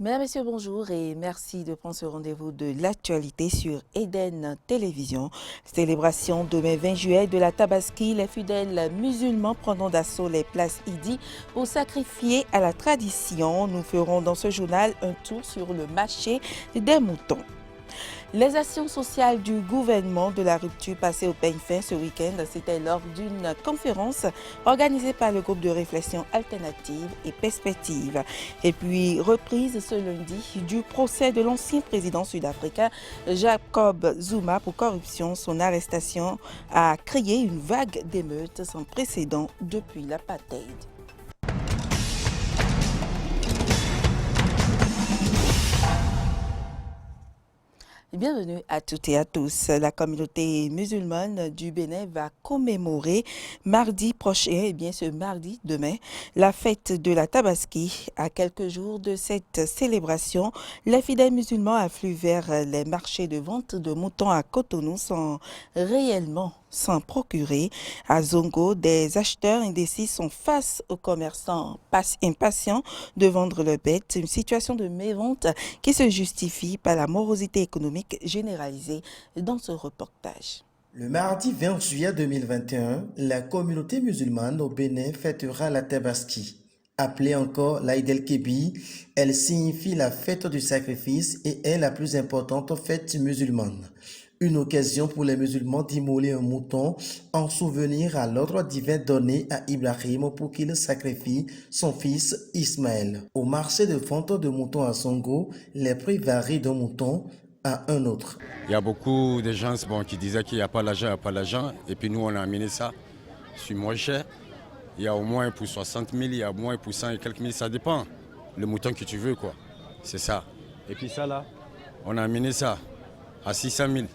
Mesdames, Messieurs, bonjour et merci de prendre ce rendez-vous de l'actualité sur Eden Télévision. Célébration demain 20 juillet de la Tabaski, les fidèles musulmans prendront d'assaut les places Idi pour sacrifier à la tradition. Nous ferons dans ce journal un tour sur le marché des moutons. Les actions sociales du gouvernement de la rupture passées au peigne fin ce week-end, c'était lors d'une conférence organisée par le groupe de réflexion alternative et perspective. Et puis, reprise ce lundi du procès de l'ancien président sud-africain Jacob Zuma pour corruption. Son arrestation a créé une vague d'émeutes sans précédent depuis l'apartheid. Bienvenue à toutes et à tous. La communauté musulmane du Bénin va commémorer mardi prochain, ce mardi demain, la fête de la Tabaski. À quelques jours de cette célébration, les fidèles musulmans affluent vers les marchés de vente de moutons à Cotonou sans réellement s'en procurer. À Zongo, des acheteurs indécis sont face aux commerçants impatients de vendre leurs bêtes. Une situation de mévente qui se justifie par la morosité économique généralisée dans ce reportage. Le mardi 20 juillet 2021, la communauté musulmane au Bénin fêtera la Tabaski. Appelée encore l'Aïd el-Kébi, elle signifie la fête du sacrifice et est la plus importante fête musulmane. Une occasion pour les musulmans d'immoler un mouton en souvenir à l'ordre divin donné à Ibrahim pour qu'il sacrifie son fils Ismaël. Au marché de vente de moutons à Songo, les prix varient d'un mouton à un autre. Il y a beaucoup de gens qui disaient qu'il n'y a pas l'argent, et puis nous on a amené ça, c'est moins cher. Il y a au moins pour 60 000, il y a au moins pour 100 et quelques mille, ça dépend. Le mouton que tu veux, quoi. C'est ça. Et puis ça là, on a amené ça à 600 000.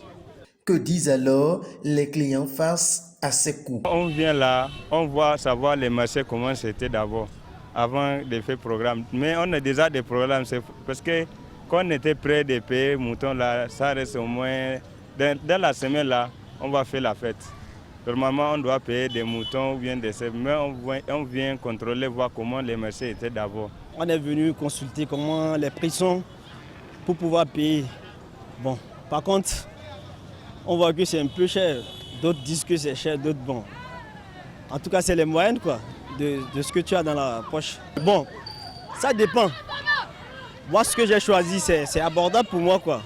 Que disent alors les clients face à ces coûts? On vient là, on voit savoir les marchés comment c'était d'abord, avant de faire programme. Mais on a déjà des programmes, parce que quand on était prêt de payer moutons là, ça reste au moins, dans la semaine là, on va faire la fête. Normalement, on doit payer des moutons ou bien des cèpes, mais on vient contrôler, voir comment les marchés étaient d'abord. On est venu consulter comment les prix sont pour pouvoir payer. Bon, par contre, on voit que c'est un peu cher. D'autres disent que c'est cher, d'autres bon. En tout cas, c'est les moyennes quoi, de ce que tu as dans la poche. Bon, ça dépend. Moi, ce que j'ai choisi, c'est abordable pour moi quoi.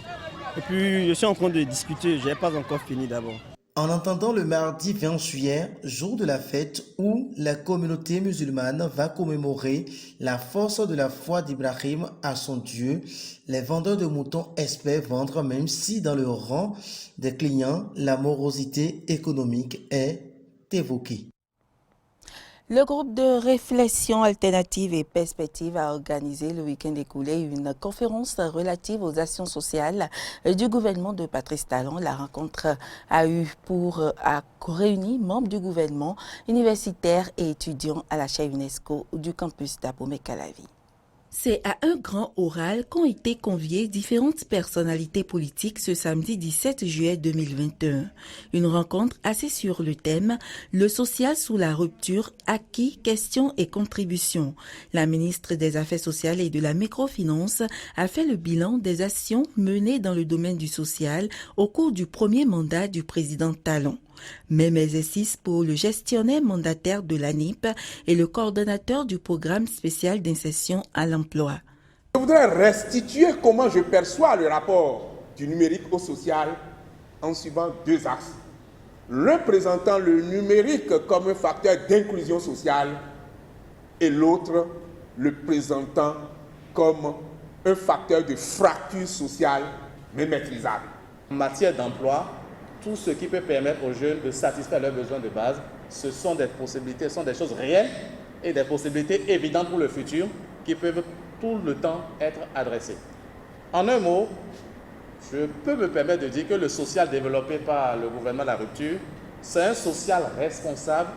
Et puis, je suis en train de discuter, je n'ai pas encore fini d'abord. En entendant le mardi 20 juillet, jour de la fête où la communauté musulmane va commémorer la force de la foi d'Ibrahim à son Dieu, les vendeurs de moutons espèrent vendre même si dans le rang des clients, la morosité économique est évoquée. Le groupe de réflexion alternative et perspective a organisé le week-end écoulé une conférence relative aux actions sociales du gouvernement de Patrice Talon. La rencontre a réuni membres du gouvernement, universitaires et étudiants à la chaire UNESCO du campus d'Abomey-Calavi. C'est à un grand oral qu'ont été conviées différentes personnalités politiques ce samedi 17 juillet 2021. Une rencontre axée sur le thème « Le social sous la rupture, acquis, questions et contributions ». La ministre des Affaires sociales et de la microfinance a fait le bilan des actions menées dans le domaine du social au cours du premier mandat du président Talon. Même exercice pour le gestionnaire mandataire de l'ANIP et le coordonnateur du programme spécial d'insertion à l'emploi. Je voudrais restituer comment je perçois le rapport du numérique au social en suivant deux axes. L'un présentant le numérique comme un facteur d'inclusion sociale et l'autre le présentant comme un facteur de fracture sociale mais maîtrisable. En matière d'emploi, tout ce qui peut permettre aux jeunes de satisfaire leurs besoins de base, ce sont des possibilités, ce sont des choses réelles et des possibilités évidentes pour le futur qui peuvent tout le temps être adressées. En un mot, je peux me permettre de dire que le social développé par le gouvernement de la rupture, c'est un social responsable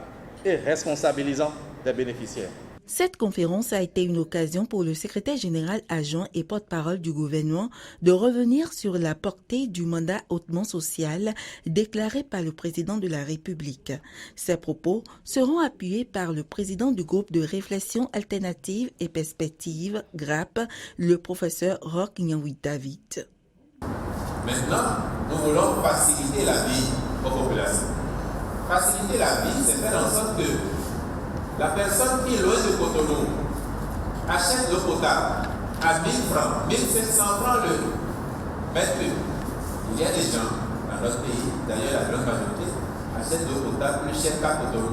et responsabilisant des bénéficiaires. Cette conférence a été une occasion pour le secrétaire général adjoint et porte-parole du gouvernement de revenir sur la portée du mandat hautement social déclaré par le président de la République. Ces propos seront appuyés par le président du groupe de réflexion alternative et perspective, GRAP, le professeur Roch Nyanwi David. Maintenant, nous voulons faciliter la vie aux populations. Faciliter la vie, c'est faire en sorte que la personne qui est loin de Cotonou achète l'eau potable à 1000 francs, 1700 francs le mètre cube. Il y a des gens dans notre pays, d'ailleurs la grande majorité, achètent l'eau potable plus chère qu'à Cotonou.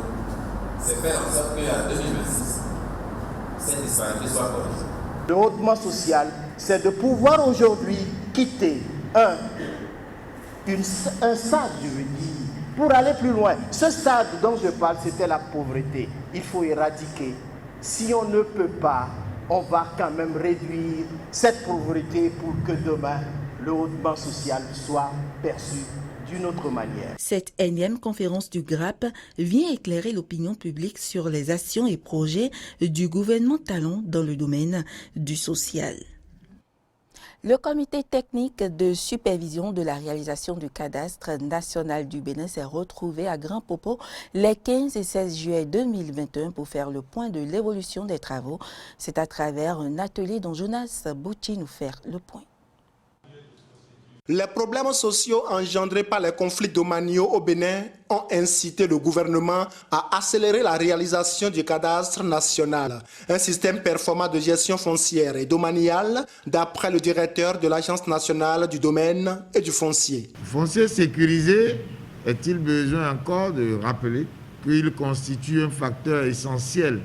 C'est faire en sorte qu'en 2026, cette disparité soit corrigée. Le hautement social, c'est de pouvoir aujourd'hui quitter un stade, je veux dire, pour aller plus loin. Ce stade dont je parle, c'était la pauvreté. Il faut éradiquer. Si on ne peut pas, on va quand même réduire cette pauvreté pour que demain, le hautement social soit perçu d'une autre manière. Cette énième conférence du GRAP vient éclairer l'opinion publique sur les actions et projets du gouvernement Talon dans le domaine du social. Le comité technique de supervision de la réalisation du cadastre national du Bénin s'est retrouvé à Grand Popo les 15 et 16 juillet 2021 pour faire le point de l'évolution des travaux. C'est à travers un atelier dont Jonas Bouti nous fait le point. Les problèmes sociaux engendrés par les conflits domaniaux au Bénin ont incité le gouvernement à accélérer la réalisation du cadastre national, un système performant de gestion foncière et domaniale, d'après le directeur de l'Agence nationale du domaine et du foncier. Foncier sécurisé, est-il besoin encore de rappeler qu'il constitue un facteur essentiel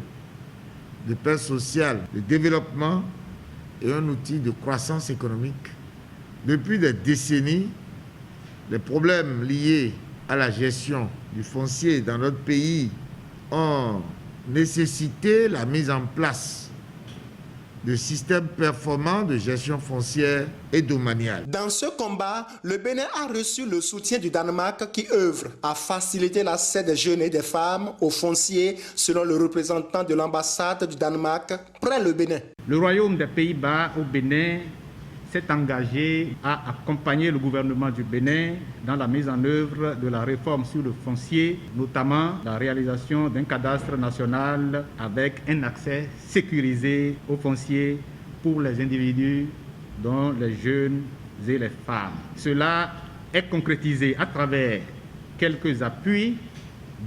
de paix sociale, de développement et un outil de croissance économique? Depuis des décennies, les problèmes liés à la gestion du foncier dans notre pays ont nécessité la mise en place de systèmes performants de gestion foncière et domaniale. Dans ce combat, le Bénin a reçu le soutien du Danemark qui œuvre à faciliter l'accès des jeunes et des femmes au foncier, selon le représentant de l'ambassade du Danemark près le Bénin. Le Royaume des Pays-Bas au Bénin s'est engagé à accompagner le gouvernement du Bénin dans la mise en œuvre de la réforme sur le foncier, notamment la réalisation d'un cadastre national avec un accès sécurisé au foncier pour les individus, dont les jeunes et les femmes. Cela est concrétisé à travers quelques appuis,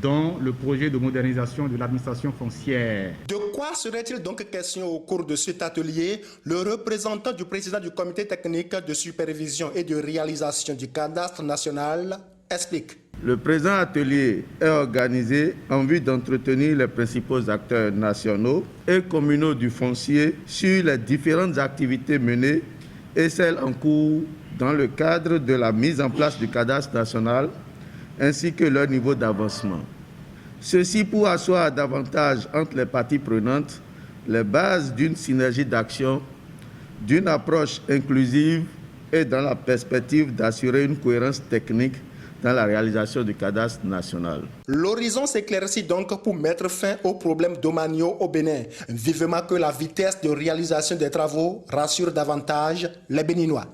dont le projet de modernisation de l'administration foncière. De quoi serait-il donc question au cours de cet atelier? Le représentant du président du comité technique de supervision et de réalisation du cadastre national explique. Le présent atelier est organisé en vue d'entretenir les principaux acteurs nationaux et communaux du foncier sur les différentes activités menées et celles en cours dans le cadre de la mise en place du cadastre national, ainsi que leur niveau d'avancement. Ceci pour asseoir davantage entre les parties prenantes les bases d'une synergie d'action, d'une approche inclusive et dans la perspective d'assurer une cohérence technique dans la réalisation du cadastre national. L'horizon s'éclaircit donc pour mettre fin aux problèmes domaniaux au Bénin. Vivement que la vitesse de réalisation des travaux rassure davantage les Béninois.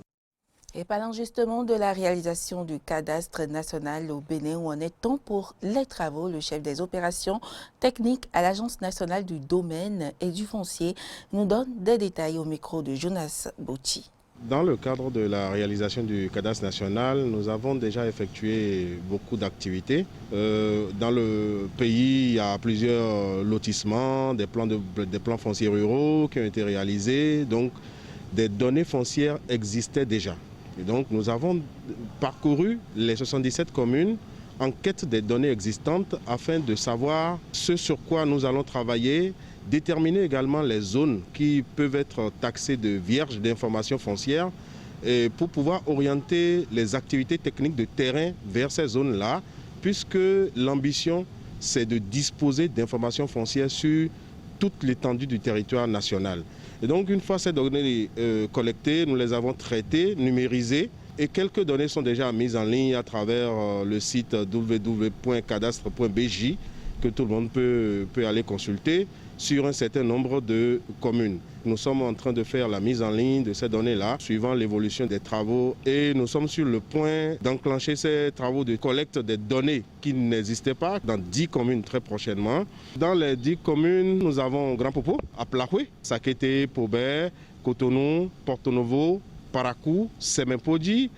Et parlant justement de la réalisation du cadastre national au Bénin, où en est-on pour les travaux? Le chef des opérations techniques à l'Agence nationale du domaine et du foncier nous donne des détails au micro de Jonas Bouti. Dans le cadre de la réalisation du cadastre national, nous avons déjà effectué beaucoup d'activités. Dans le pays, il y a plusieurs lotissements, des plans fonciers ruraux qui ont été réalisés. Donc, des données foncières existaient déjà. Et donc, nous avons parcouru les 77 communes en quête des données existantes afin de savoir ce sur quoi nous allons travailler, déterminer également les zones qui peuvent être taxées de vierges d'informations foncières et pour pouvoir orienter les activités techniques de terrain vers ces zones-là, puisque l'ambition, c'est de disposer d'informations foncières sur toute l'étendue du territoire national. Et donc, une fois ces données collectées, nous les avons traitées, numérisées, et quelques données sont déjà mises en ligne à travers le site www.cadastre.bj que tout le monde peut aller consulter sur un certain nombre de communes. Nous sommes en train de faire la mise en ligne de ces données-là, suivant l'évolution des travaux, et nous sommes sur le point d'enclencher ces travaux de collecte des données qui n'existaient pas dans 10 communes très prochainement. Dans les 10 communes, nous avons Grand Popo, Aplakwe, Sakété, Pobert, Cotonou, Porto Novo, Parakou, Semempodji,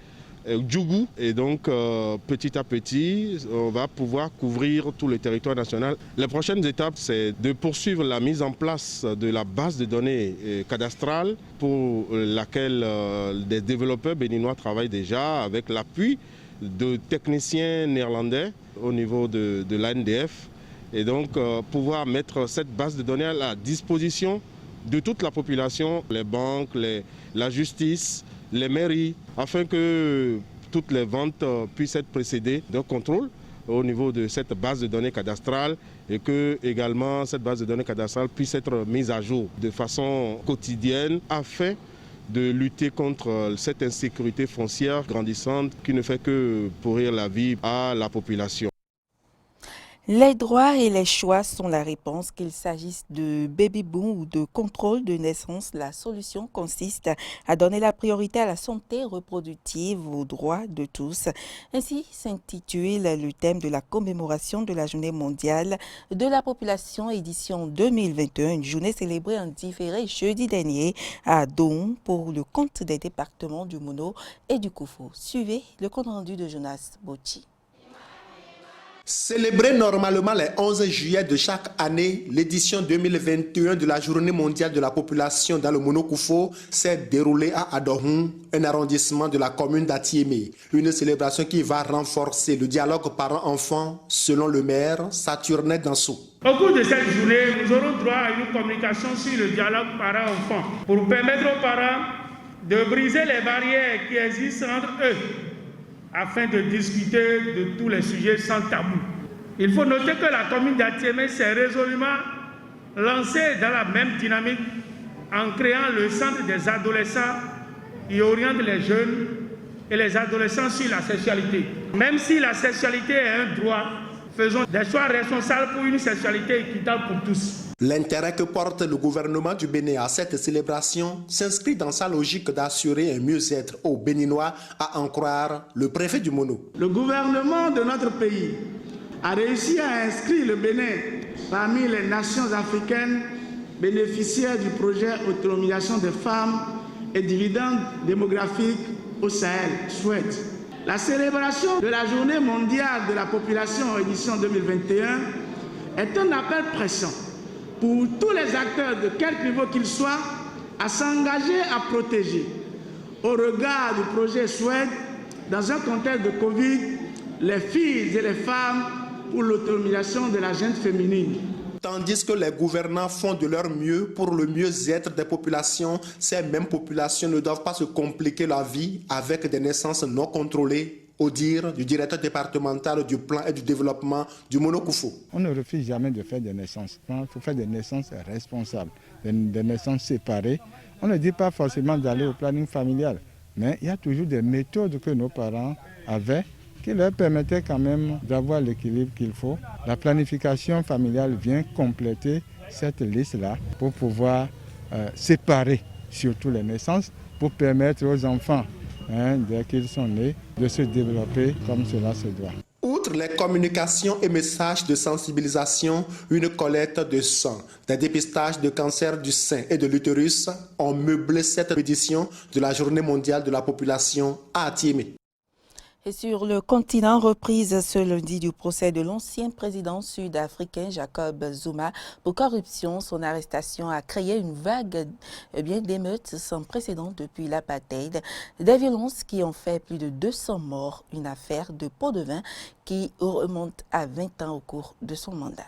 Djougou. Et donc, petit à petit, on va pouvoir couvrir tout le territoire national. Les prochaines étapes, c'est de poursuivre la mise en place de la base de données cadastrale pour laquelle des développeurs béninois travaillent déjà avec l'appui de techniciens néerlandais au niveau de l'ANDF. Et donc, pouvoir mettre cette base de données à la disposition de toute la population, les banques, la justice, les mairies, afin que toutes les ventes puissent être précédées d'un contrôle au niveau de cette base de données cadastrale et que également cette base de données cadastrale puisse être mise à jour de façon quotidienne afin de lutter contre cette insécurité foncière grandissante qui ne fait que pourrir la vie à la population. Les droits et les choix sont la réponse, qu'il s'agisse de baby-boom ou de contrôle de naissance. La solution consiste à donner la priorité à la santé reproductive, aux droits de tous. Ainsi s'intitule le thème de la commémoration de la Journée mondiale de la population édition 2021, une journée célébrée en différé jeudi dernier à Dom pour le compte des départements du Mono et du Koufou. Suivez le compte rendu de Jonas Bochi. Célébrée normalement le 11 juillet de chaque année, l'édition 2021 de la Journée mondiale de la population dans le Mono-Koufou s'est déroulée à Adohun, un arrondissement de la commune d'Atiémé. Une célébration qui va renforcer le dialogue parents-enfants, selon le maire Saturnin Dansou. Au cours de cette journée, nous aurons droit à une communication sur le dialogue parents-enfants pour permettre aux parents de briser les barrières qui existent entre eux, afin de discuter de tous les sujets sans tabou. Il faut noter que la commune d'Atiémé s'est résolument lancée dans la même dynamique en créant le centre des adolescents qui oriente les jeunes et les adolescents sur la sexualité. Même si la sexualité est un droit, faisons des choix responsables pour une sexualité équitable pour tous. L'intérêt que porte le gouvernement du Bénin à cette célébration s'inscrit dans sa logique d'assurer un mieux-être aux Béninois, à en croire le préfet du Mono. Le gouvernement de notre pays a réussi à inscrire le Bénin parmi les nations africaines bénéficiaires du projet Autonomisation des femmes et dividendes démographiques au Sahel, SWED. La célébration de la Journée mondiale de la population édition 2021 est un appel pressant pour tous les acteurs de quelque niveau qu'ils soient à s'engager à protéger, au regard du projet SWED, dans un contexte de Covid, les filles et les femmes pour l'autonomisation de la gente féminine. Tandis que les gouvernants font de leur mieux pour le mieux-être des populations, ces mêmes populations ne doivent pas se compliquer la vie avec des naissances non contrôlées, au dire du directeur départemental du plan et du développement du Mono-Koufou. On ne refuse jamais de faire des naissances. Il faut faire des naissances responsables, des naissances séparées. On ne dit pas forcément d'aller au planning familial, mais il y a toujours des méthodes que nos parents avaient qui leur permettaient quand même d'avoir l'équilibre qu'il faut. La planification familiale vient compléter cette liste-là pour pouvoir séparer surtout les naissances, pour permettre aux enfants, dès qu'ils sont nés, de se développer comme cela se doit. Outre les communications et messages de sensibilisation, une collecte de sang, des dépistages de cancer du sein et de l'utérus ont meublé cette édition de la Journée mondiale de la population à Atiémé. Et sur le continent, reprise ce lundi du procès de l'ancien président sud-africain Jacob Zuma pour corruption. Son arrestation a créé une vague d'émeutes sans précédent depuis l'apartheid. Des violences qui ont fait plus de 200 morts, une affaire de pot de vin qui remonte à 20 ans au cours de son mandat.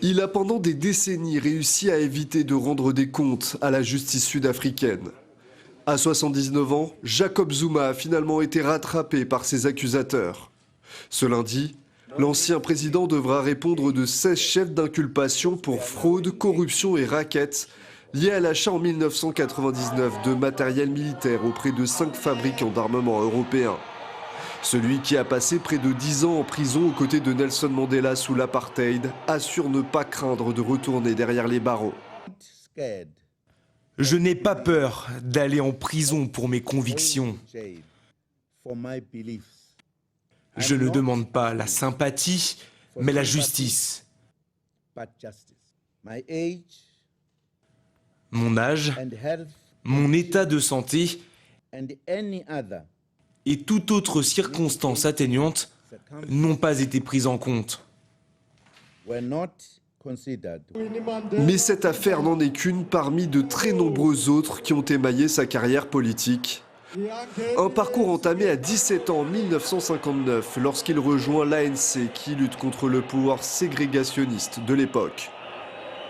Il a pendant des décennies réussi à éviter de rendre des comptes à la justice sud-africaine. À 79 ans, Jacob Zuma a finalement été rattrapé par ses accusateurs. Ce lundi, l'ancien président devra répondre de 16 chefs d'inculpation pour fraude, corruption et racket liés à l'achat en 1999 de matériel militaire auprès de 5 fabricants d'armement européens. Celui qui a passé près de 10 ans en prison aux côtés de Nelson Mandela sous l'apartheid assure ne pas craindre de retourner derrière les barreaux. Je n'ai pas peur d'aller en prison pour mes convictions. Je ne demande pas la sympathie, mais la justice. Mon âge, mon état de santé et toute autre circonstance atténuante n'ont pas été prises en compte. Mais cette affaire n'en est qu'une parmi de très nombreuses autres qui ont émaillé sa carrière politique. Un parcours entamé à 17 ans en 1959 lorsqu'il rejoint l'ANC qui lutte contre le pouvoir ségrégationniste de l'époque.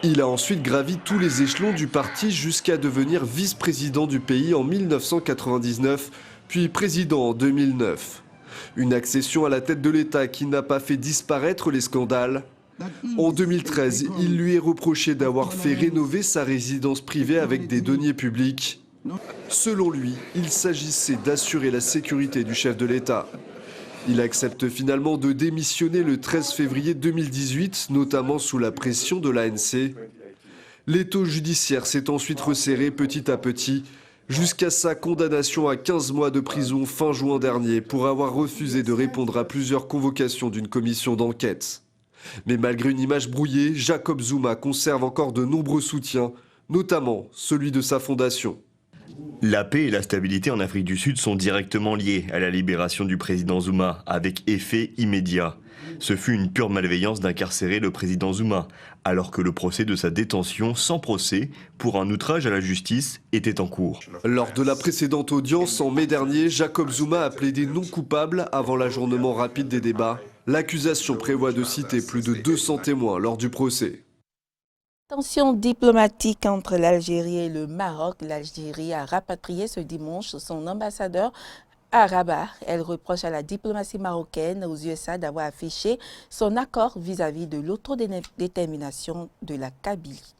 Il a ensuite gravi tous les échelons du parti jusqu'à devenir vice-président du pays en 1999, puis président en 2009. Une accession à la tête de l'État qui n'a pas fait disparaître les scandales. En 2013, il lui est reproché d'avoir fait rénover sa résidence privée avec des deniers publics. Selon lui, il s'agissait d'assurer la sécurité du chef de l'État. Il accepte finalement de démissionner le 13 février 2018, notamment sous la pression de l'ANC. L'étau judiciaire s'est ensuite resserré petit à petit, jusqu'à sa condamnation à 15 mois de prison fin juin dernier pour avoir refusé de répondre à plusieurs convocations d'une commission d'enquête. Mais malgré une image brouillée, Jacob Zuma conserve encore de nombreux soutiens, notamment celui de sa fondation. La paix et la stabilité en Afrique du Sud sont directement liées à la libération du président Zuma, avec effet immédiat. Ce fut une pure malveillance d'incarcérer le président Zuma, alors que le procès de sa détention sans procès pour un outrage à la justice était en cours. Lors de la précédente audience en mai dernier, Jacob Zuma a plaidé non coupable avant l'ajournement rapide des débats. L'accusation prévoit de citer plus de 200 témoins lors du procès. Tension diplomatique entre l'Algérie et le Maroc. L'Algérie a rapatrié ce dimanche son ambassadeur à Rabat. Elle reproche à la diplomatie marocaine aux USA d'avoir affiché son accord vis-à-vis de l'autodétermination de la Kabylie.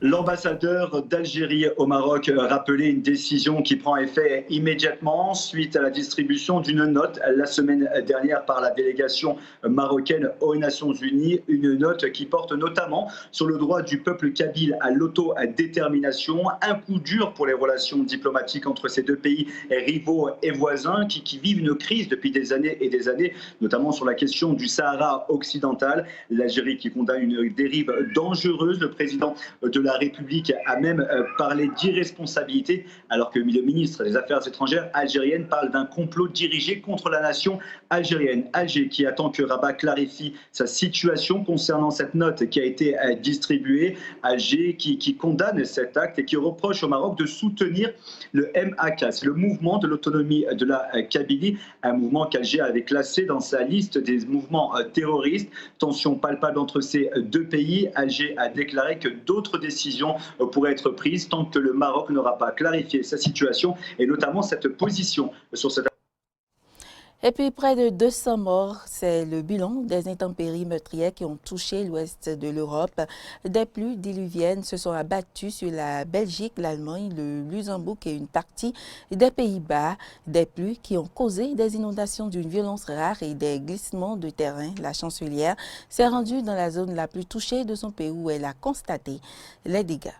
L'ambassadeur d'Algérie au Maroc a rappelé une décision qui prend effet immédiatement suite à la distribution d'une note la semaine dernière par la délégation marocaine aux Nations Unies. Une note qui porte notamment sur le droit du peuple kabyle à l'autodétermination. Un coup dur pour les relations diplomatiques entre ces deux pays rivaux et voisins qui vivent une crise depuis des années et des années, notamment sur la question du Sahara occidental. L'Algérie qui condamne une dérive dangereuse. Le président de la République a même parlé d'irresponsabilité, alors que le ministre des Affaires étrangères algérienne parle d'un complot dirigé contre la nation algérienne. Alger qui attend que Rabat clarifie sa situation concernant cette note qui a été distribuée. Alger qui condamne cet acte et qui reproche au Maroc de soutenir le MAK, c'est le mouvement de l'autonomie de la Kabylie, un mouvement qu'Alger avait classé dans sa liste des mouvements terroristes. Tension palpable entre ces deux pays. Alger a déclaré que d'autres décisions pourraient être prises tant que le Maroc n'aura pas clarifié sa situation et notamment cette position sur cette... Et puis près de 200 morts, c'est le bilan des intempéries meurtrières qui ont touché l'ouest de l'Europe. Des pluies diluviennes se sont abattues sur la Belgique, l'Allemagne, le Luxembourg et une partie des Pays-Bas. Des pluies qui ont causé des inondations d'une violence rare et des glissements de terrain. La chancelière s'est rendue dans la zone la plus touchée de son pays où elle a constaté les dégâts.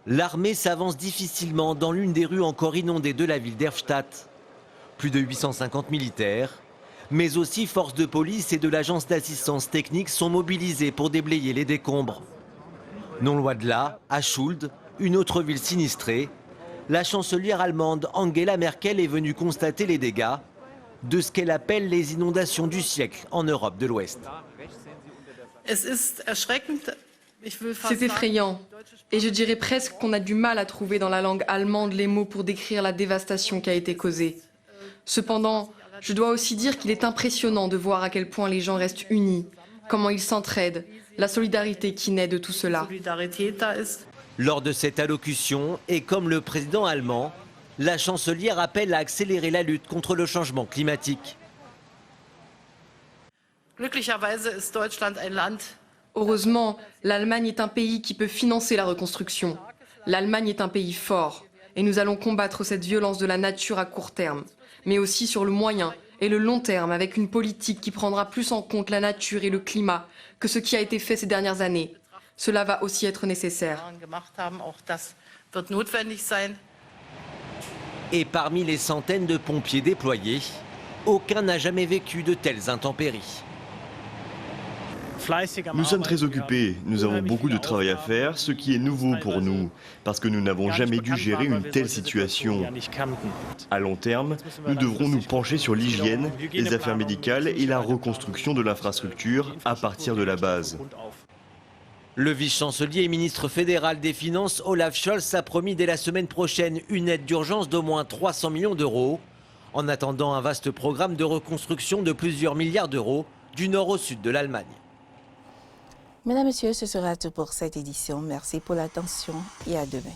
L'armée s'avance difficilement dans l'une des rues encore inondées de la ville d'Erftstadt. Plus de 850 militaires, mais aussi forces de police et de l'agence d'assistance technique sont mobilisés pour déblayer les décombres. Non loin de là, à Schuld, une autre ville sinistrée, la chancelière allemande Angela Merkel est venue constater les dégâts de ce qu'elle appelle les inondations du siècle en Europe de l'Ouest. C'est effrayant. Et je dirais presque qu'on a du mal à trouver dans la langue allemande les mots pour décrire la dévastation qui a été causée. Cependant, je dois aussi dire qu'il est impressionnant de voir à quel point les gens restent unis, comment ils s'entraident, la solidarité qui naît de tout cela. Lors de cette allocution, et comme le président allemand, la chancelière appelle à accélérer la lutte contre le changement climatique. Heureusement, l'Allemagne est un pays qui peut financer la reconstruction. L'Allemagne est un pays fort, et nous allons combattre cette violence de la nature à court terme. mais aussi sur le moyen et le long terme avec une politique qui prendra plus en compte la nature et le climat que ce qui a été fait ces dernières années. Cela va aussi être nécessaire. Et parmi les centaines de pompiers déployés, aucun n'a jamais vécu de telles intempéries. Nous sommes très occupés, nous avons beaucoup de travail à faire, ce qui est nouveau pour nous, parce que nous n'avons jamais dû gérer une telle situation. À long terme, nous devrons nous pencher sur l'hygiène, les affaires médicales et la reconstruction de l'infrastructure à partir de la base. Le vice-chancelier et ministre fédéral des Finances, Olaf Scholz, a promis dès la semaine prochaine une aide d'urgence d'au moins 300 millions d'euros, en attendant un vaste programme de reconstruction de plusieurs milliards d'euros du nord au sud de l'Allemagne. Mesdames, Messieurs, ce sera tout pour cette édition. Merci pour l'attention et à demain.